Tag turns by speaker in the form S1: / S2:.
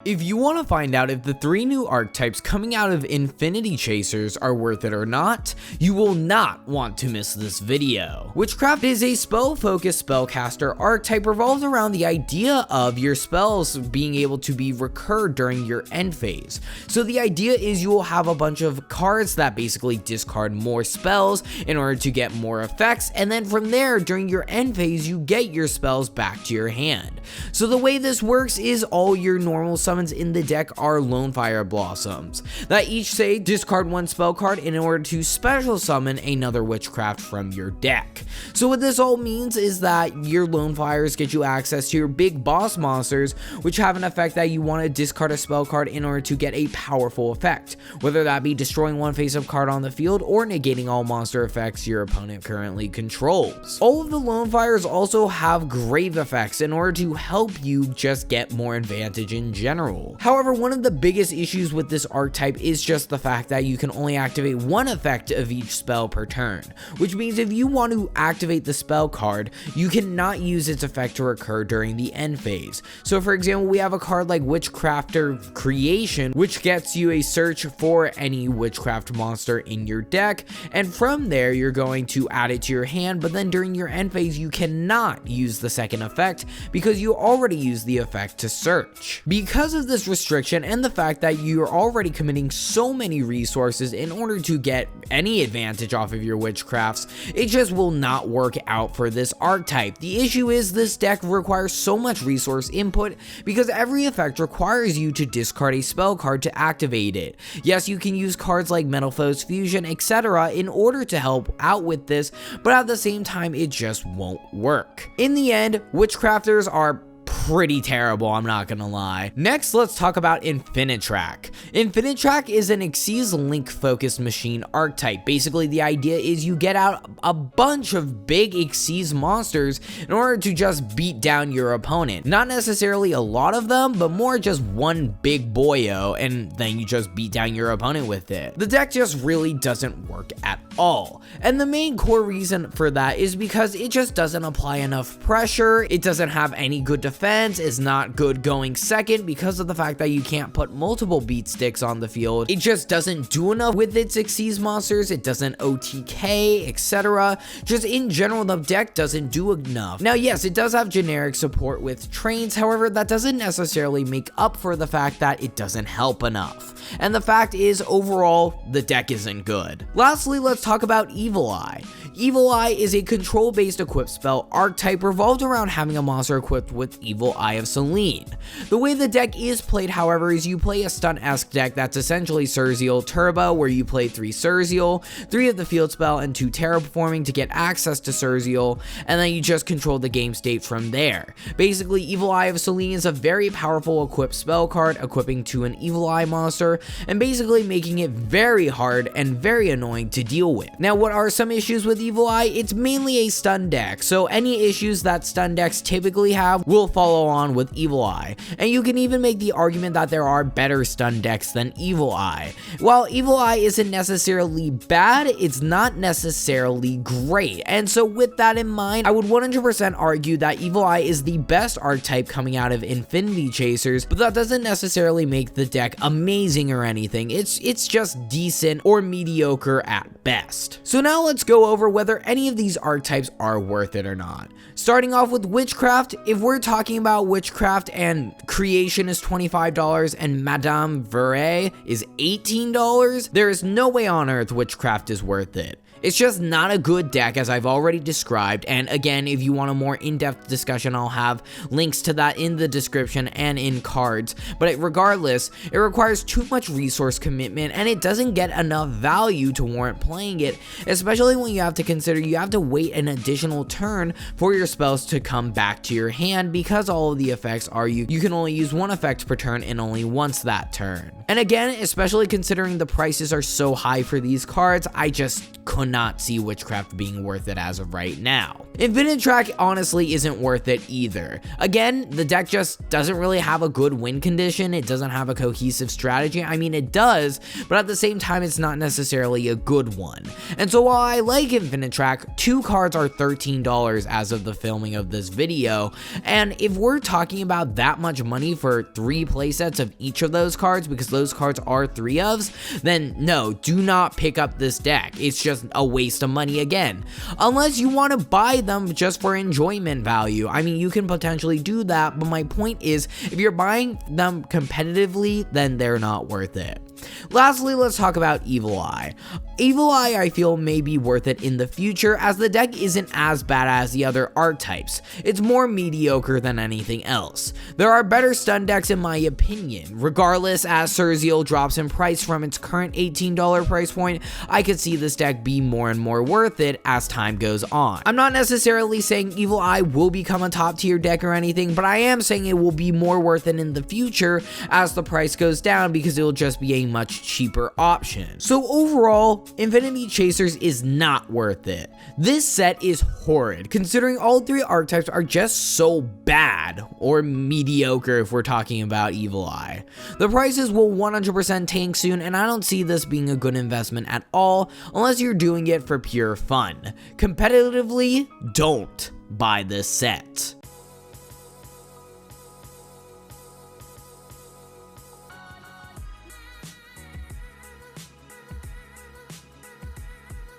S1: If you want to find out if the 3 new archetypes coming out of Infinity Chasers are worth it or not, you will not want to miss this video. Witchcraft is a spell-focused spellcaster archetype revolved around the idea of your spells being able to be recurred during your end phase. So the idea is you will have a bunch of cards that basically discard more spells in order to get more effects, and then from there, during your end phase, you get your spells back to your hand. So the way this works is all your normal summons in the deck are Lone Fire Blossoms that each say discard 1 spell card in order to special summon another Witchcraft from your deck. So what this all means is that your Lone Fires get you access to your big boss monsters, which have an effect that you want to discard a spell card in order to get a powerful effect, whether that be destroying 1 face-up card on the field or negating all monster effects your opponent currently controls. All of the Lone Fires also have grave effects in order to help you just get more advantage in general. However, one of the biggest issues with this archetype is just the fact that you can only activate 1 effect of each spell per turn, which means if you want to activate the spell card, you cannot use its effect to recur during the end phase. So for example, we have a card like Witchcrafter Creation, which gets you a search for any Witchcraft monster in your deck, and from there you're going to add it to your hand, but then during your end phase you cannot use the second effect because you already used the effect to search. Because of this restriction and the fact that you're already committing so many resources in order to get any advantage off of your Witchcrafts, it just will not work out for this archetype. The issue is this deck requires so much resource input because every effect requires you to discard a spell card to activate it. Yes, you can use cards like Metal Foes Fusion, etc. in order to help out with this, but at the same time it just won't work. In the end, Witchcrafters are pretty terrible, I'm not gonna lie. Next, let's talk about Infinitrack. Infinitrack is an Xyz Link focused machine archetype. Basically, the idea is you get out a bunch of big Xyz monsters in order to just beat down your opponent. Not necessarily a lot of them, but more just one big boyo, and then you just beat down your opponent with it. The deck just really doesn't work at all. And the main core reason for that is because it just doesn't apply enough pressure, it doesn't have any good defense, is not good going second because of the fact that you can't put multiple beat sticks on the field. It just doesn't do enough with its Xyz monsters, it doesn't OTK, etc. Just in general, the deck doesn't do enough. Now yes, it does have generic support with trains, however that doesn't necessarily make up for the fact that it doesn't help enough. And the fact is, overall, the deck isn't good. Lastly, let's talk about Evil Eye. Evil Eye is a control-based equipped spell archetype revolved around having a monster equipped with Evil Eye of Selene. The way the deck is played, however, is you play a stun-esque deck that's essentially Surzeal Turbo, where you play 3 Surzeal, 3 of the field spell, and 2 terraforming to get access to Surzeal, and then you just control the game state from there. Basically, Evil Eye of Selene is a very powerful equipped spell card, equipping to an Evil Eye monster, and basically making it very hard and very annoying to deal with. Now, what are some issues with Evil Eye? It's mainly a stun deck, so any issues that stun decks typically have will follow on with Evil Eye, and you can even make the argument that there are better stun decks than Evil Eye. While Evil Eye isn't necessarily bad, it's not necessarily great, and so with that in mind, I would 100% argue that Evil Eye is the best archetype coming out of Infinity Chasers, but that doesn't necessarily make the deck amazing or anything. It's just decent or mediocre at best. So now let's go over whether any of these archetypes are worth it or not. Starting off with Witchcraft, if we're talking about Witchcraft and Creation is $25 and Madame Verre is $18, there is no way on earth Witchcraft is worth it. It's just not a good deck, as I've already described, and again, if you want a more in-depth discussion, I'll have links to that in the description and in cards, but regardless, it requires too much resource commitment, and it doesn't get enough value to warrant playing it, especially when you have to consider you have to wait an additional turn for your spells to come back to your hand, because all of the effects are you can only use 1 effect per turn and only once that turn. And again, especially considering the prices are so high for these cards, I just could not see Witchcraft being worth it as of right now. Infinitrack honestly isn't worth it either. Again, the deck just doesn't really have a good win condition. It doesn't have a cohesive strategy. I mean, it does, but at the same time, it's not necessarily a good one. And so while I like Infinitrack, 2 cards are $13 as of the filming of this video. And if we're talking about that much money for 3 playsets of each of those cards, because those cards are 3-ofs, then no, do not pick up this deck. It's just a waste of money again. Unless you want to buy them just for enjoyment value. I mean, you can potentially do that, but my point is, if you're buying them competitively, then they're not worth it. Lastly, let's talk about Evil Eye. Evil Eye, I feel, may be worth it in the future, as the deck isn't as bad as the other archetypes. It's more mediocre than anything else. There are better stun decks in my opinion. Regardless, as Surzeal drops in price from its current $18 price point, I could see this deck be more and more worth it as time goes on. I'm not necessarily saying Evil Eye will become a top tier deck or anything, but I am saying it will be more worth it in the future as the price goes down, because it will just be a much cheaper option. So overall, Infinity Chasers is not worth it. This set is horrid, considering all 3 archetypes are just so bad, or mediocre if we're talking about Evil Eye. The prices will 100% tank soon, and I don't see this being a good investment at all, unless you're doing it for pure fun. Competitively, don't buy this set.